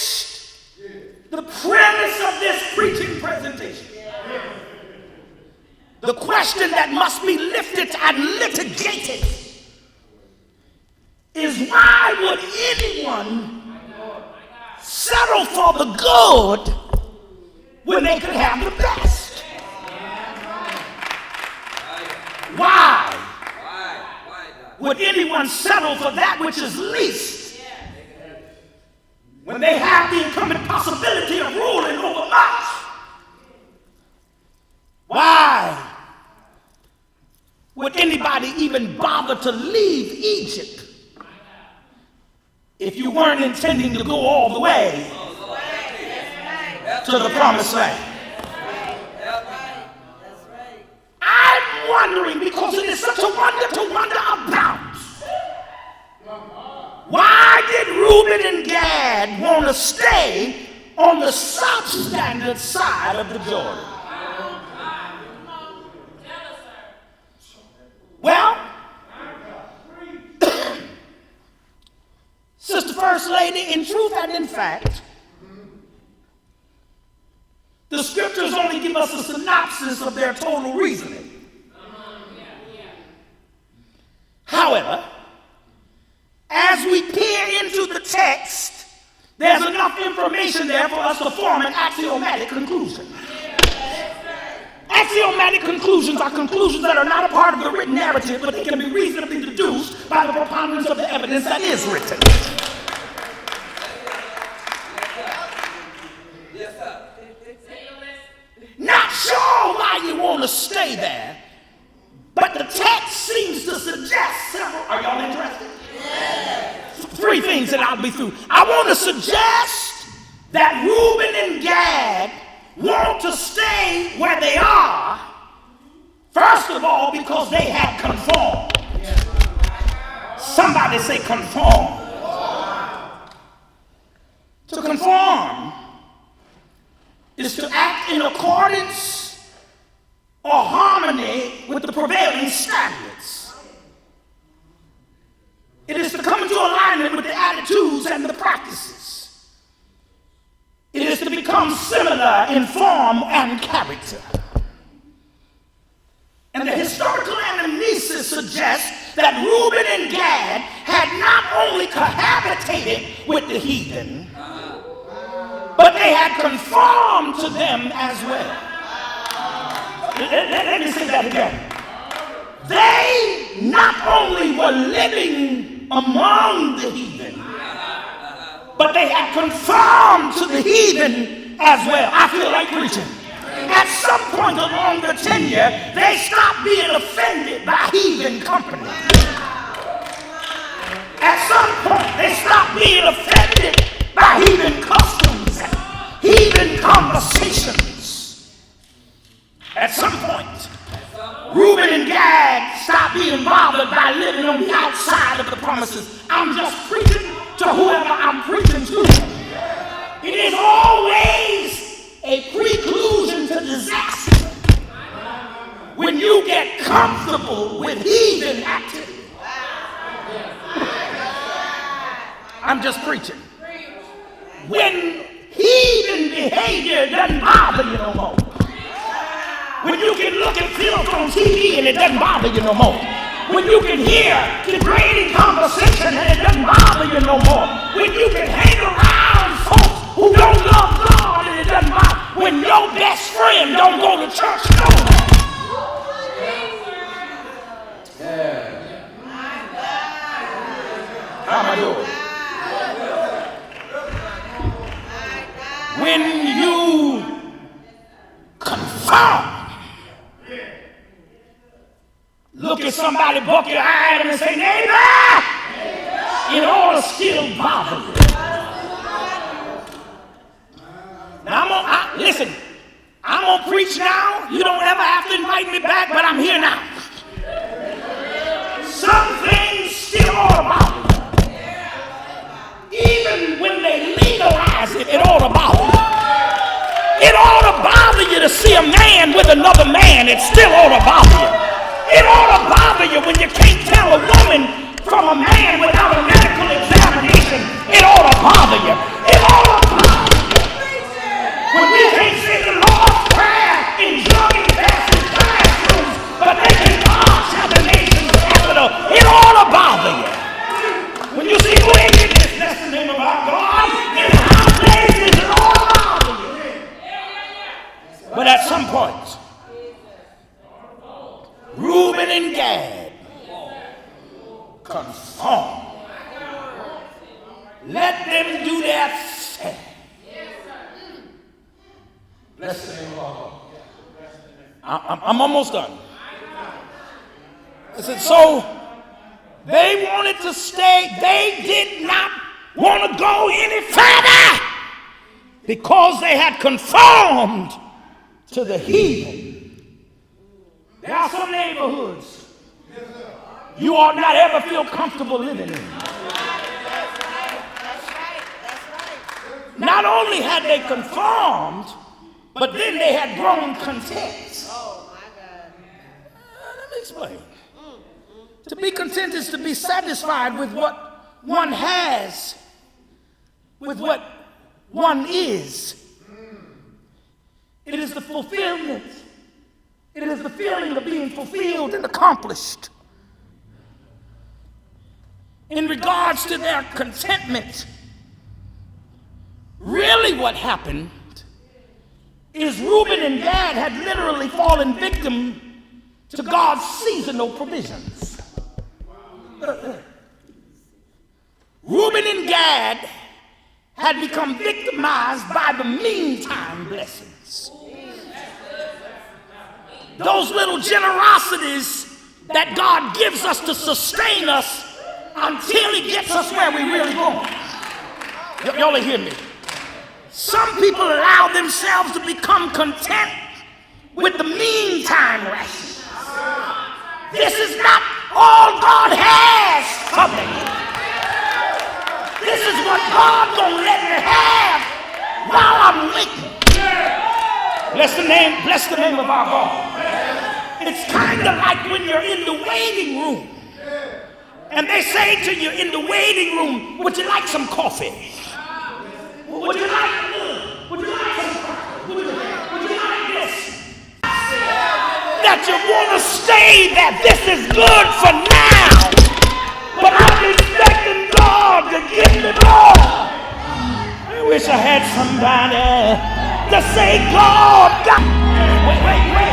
finished the premise of this preaching presentation, the question that must be lifted and litigated is, why would anyone settle for the good when they could have the best? Why would anyone settle for that which is least when they have the incumbent possibility of ruling over much? Why would anybody even bother to leave Egypt if you weren't intending to go all the way to the promised land? I'm wondering, because it is such a wonder to wonder about, why did Reuben and Gad want to stay on the substandard side of the Jordan? Well, Sister First Lady, in truth and in fact, the scriptures only give us a synopsis of their total reasoning. However, as we peer into the text, there's enough information there for us to form an axiomatic conclusion. Axiomatic conclusions are conclusions that are not a part of the written narrative, but they can be reasonably deduced by the preponderance of the evidence that is written. Not sure why you want to stay there, but the text seems to suggest several. Are y'all interested? Three things that I'll be through. I want to suggest that Reuben and Gad want to stay where they are, first of all, because they had conformed. Somebody say conform. To conform is to act in accordance or harmony with the prevailing standards. It is to come into alignment with the attitudes and the practices. It is to become similar in form and character. And the historical anamnesis suggests that Reuben and Gad had not only cohabitated with the heathen, but they had conformed to them as well. Let me say that again. They not only were living among the heathen, but they had conformed to the heathen as well. I feel like preaching. At some point along the tenure, they stopped being offended by heathen company. At some point, they stopped being offended by heathen customs and heathen conversations. At some point, Reuben and Gad stopped being bothered by living on the outside of the promises. I'm just preaching to whoever I'm preaching to. It is always a preclusion to disaster when you get comfortable with heathen activity. I'm just preaching. When heathen behavior doesn't bother you no more. When you can look at films on TV and it doesn't bother you no more. When you can hear degrading conversation and it doesn't bother you no more. When you can hang around folks who don't love God and it doesn't bother. When your best friend don't go to church no more. Yeah. How am I doing? When you conform, look at somebody, buck your eye at them and say, neighbor, it ought to still bother you. Now listen, I'm going to preach now. You don't ever have to invite me back, but I'm here now. Some things still ought to bother you. Even when they legalize it, it ought to bother you. It ought to bother you to see a man with another man. It still ought to bother you. It ought to bother you when you can't tell a woman from a man without a medical examination. It ought to bother you. It ought to some point, Reuben and Gad conform. Let them do their thing. Bless the name of our Lord. I'm almost done. I said, so they wanted to stay. They did not want to go any further because they had conformed to the heathen. There are some neighborhoods you ought not ever feel comfortable living in. Not only had they conformed, but then they had grown content. Oh, my God. Let me explain. To be content is to be satisfied with what one has, with what one is. It is the fulfillment. It is the feeling of being fulfilled and accomplished. In regards to their contentment, really what happened is Reuben and Gad had literally fallen victim to God's seasonal provisions. Reuben and Gad had become victimized by the meantime blessings. Those little generosities that God gives us to sustain us until he gets us where we really going. Y'all hear me? Some people allow themselves to become content with the meantime rations. This is not all God has for me. This is what God gonna let me have while I'm waiting. Bless the name of our God. It's kind of like when you're in the waiting room and they say to you in the waiting room, would you like some coffee? Would you like some would you like this? That you want to say that this is good for now, but I'm expecting God to give me more. I wish I had somebody to say, God, wait.